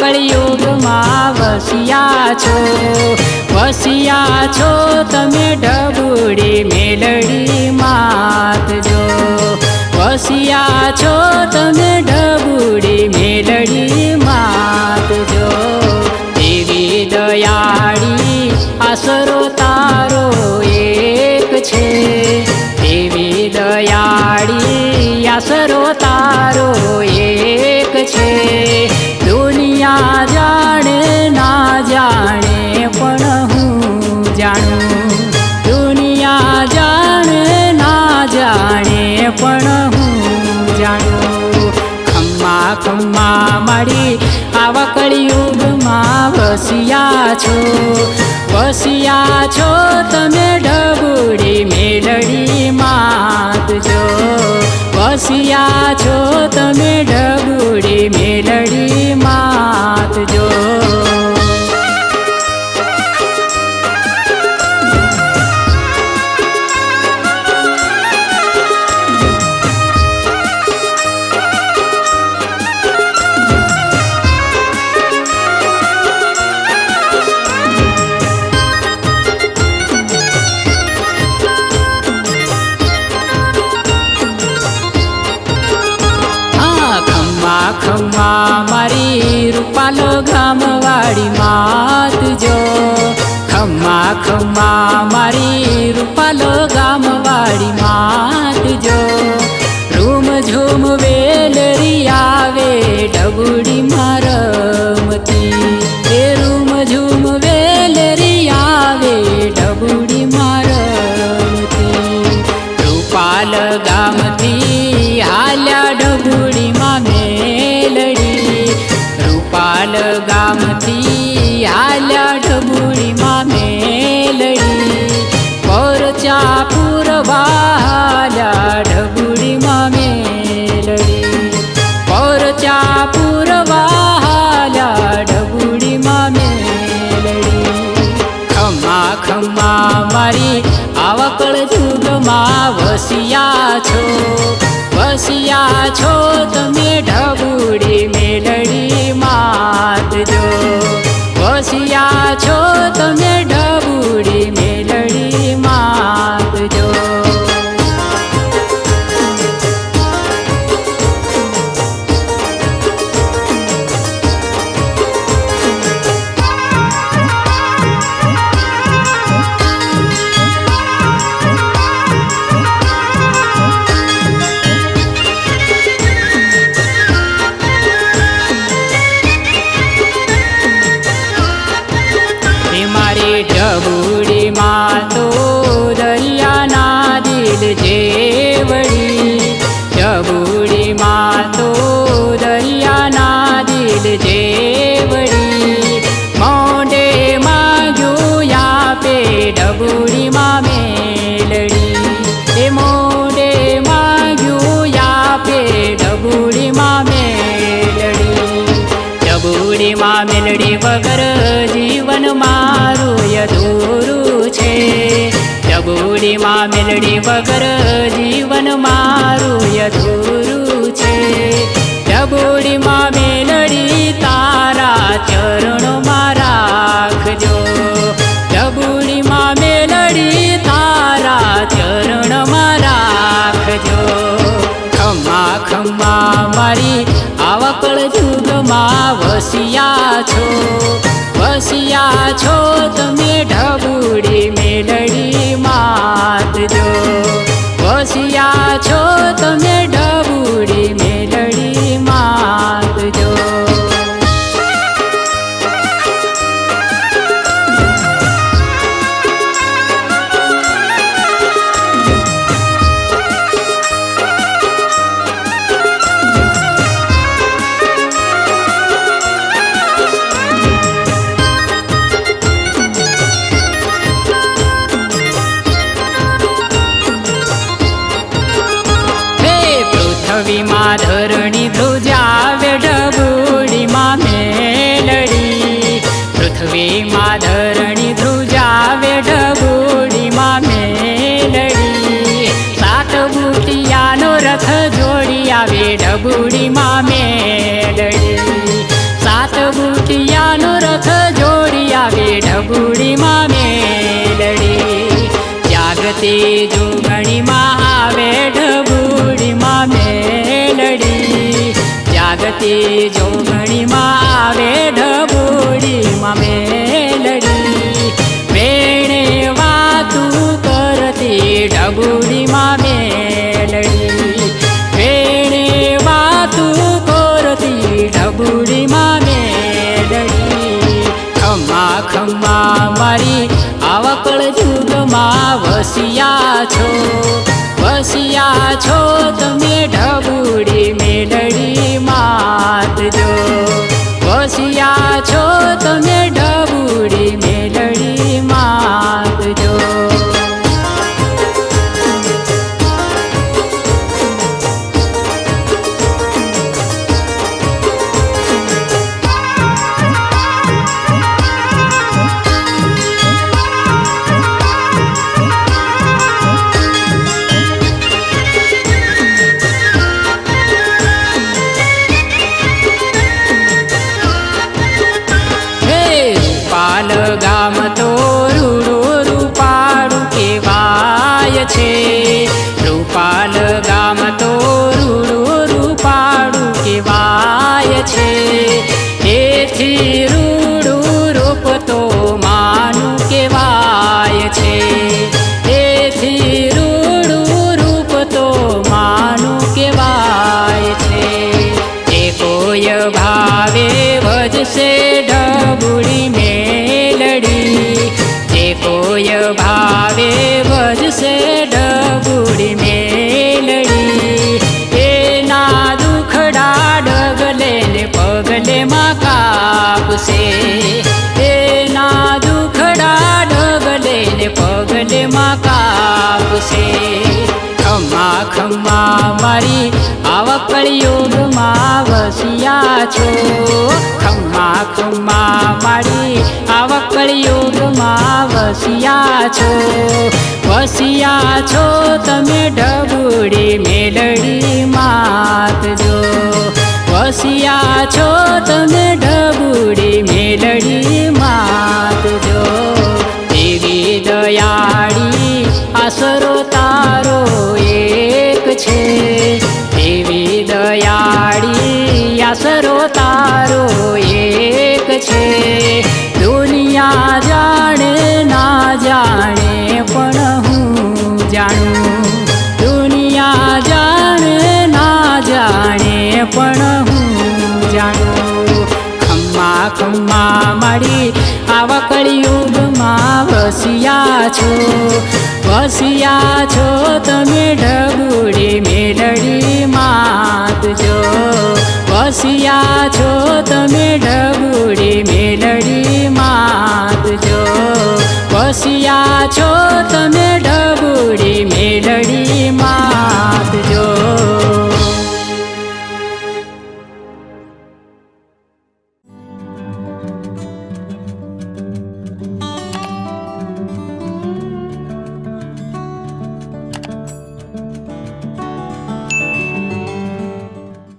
કળિયુગમાં વસ્યા છો તમે ઢબુડી મેલડી માત જો વસ્યા છો તમે ઢબુડી મેલડી માત જો દેવી દયાળી આસરો તારો એક છે દેવી દયાળી આસરો તારો એક છે દુનિયા જાણે ના જાણે પણ હું જાણું દુનિયા જાણે ના જાણે પણ હું જાણું ખમ્મા ખમ્મા મારી આવા કળિયુગમાં વસ્યા છો તમે ઢબુડી મેલડી માત જો વસ્યા છો તમે ઢબુડી મેલડી માત જો ખમ્મા મારી રૂપાલો ગામવાળી માત જો ખમ્મા ખમ્મા મારી રૂપાલો ગામવાળી માત જો રૂમ ઝૂમ વેલરી આવે ઢબુડી મારમતી એ રૂમ ઝૂમ વેલરી આવે ઢબુડી મારમતી રૂપાલ ગામથી હાલ્યા ઢબુડી રૂપાલ ગામથી હાલ્યા ઢબુડીમાં મેલડી પરચા પૂરવાલ્યા ઢબુડીમાં મેલડી પરચા પૂરવાલ્યા ઢબુડીમાં મેલડી ખમ્મા ખમ્મા મારી આવા કળયુગમાં વસ્યા છો તમે ઢબુડી મેલડી માત જો વસ્યા છો તમે ઢબુડી મેલડી માત જો ઢબુડી માં તો દરિયાના દિલ જેવડી ઢબુડી માં તો દરિયાના દિલ જેવડી મોઢે માગ્યું આપે ઢબુડીમાં મેલડી એ મોઢે માગ્યું આપે ઢબુડીમાં મેલડી ઢબુડીમાં મેલડી વગર જીવન મારું અધૂરું છે ઢબુડીમાં મેલડી વગર જીવન મારું અધૂરું છે ઢબુડીમાં મેલડી તારા ચરણોમાં રાખજો ઢબુડીમાં મેલડી તારા ચરણમાં રાખજો ખમ્મા ખમ્મા મારી આવા કળયુગમાં વસ્યા છો તમે ઢબુડી મેલડી માત જો વસ્યા છો તમે ઢબુડી મેલડી માત જો પૃથ્વીમાં ધરણી ધ્રુજાવે ઢબુડીમાં મેલડી પૃથ્વીમાં ધરણી ધ્રુજાવે ઢબુડીમાં મેલડી સાત બુટિયાનો રથ જોડી આવે ઢબુડીમાં મેલડી સાત બુટિયા જાગતી જોગણીમાં આવે ઢબુડીમાં મેલડી, જાગતી જોગણીમાં આવે ઢબુડીમાં મેલડી, વેણે વાતું કરતી ઢબુડીમાં મેલડી, વેણે વાતું કરતી ઢબુડીમાં મેલડી. ખમ્મા ખમ્મા મારી આવકળ જુગમાં વસિયા છો, વસિયા છો તમે ઢબુડી મેલડી માત જો, વસિયા છો તમે ઢબુડી મેલડી માત જો. ગામ તો રૂડું રૂપાળું કહેવાય છે, રૂપાલ ગામ તો રૂડું રૂપાળું કહેવાય છે, એથી રૂડું રૂપ તો માનું કહેવાય છે, એથી રૂડું રૂપ તો માનું કહેવાય છે. એ કોઈ ભાવે ભજશે ઢબુડી મેલડી, જે કોઈ ભાવે ભજશે ઢબુડી મેલડી, એના દુખડા ડગલે ને પગલે માં કાપશે, એના દુખડા ડગલે ને પગલે માં કાપશે. ખમ્મા ખમ્મા મારી આવકળ યોગમાં વસિયા છો, ખમ્મા ખમ્મા મારી આવકળ યોગમાં વસિયા છો, વસિયા છો તમે ઢબુડી મેલડી માત જો, વસિયા છો તમે ઢબુડી મેલડી માત જો. દેવી દયાળી આસરો તારો એક છે, દેવી દયાળી આસરો તારો એક છે, દુનિયા જાણે ના જાણે પણ હું જાણું, દુનિયા જાણે ના જાણે પણ હું જાણું. ખમ્મા ખમ્મા મારી આવકળ યુગમાં વસિયા છો, વસિયા છો તમે ઢબુડી મેલડી માત જો, વસિયા છો તમે ઢબુડી મેલડી માત જો, વસિયા છો તમે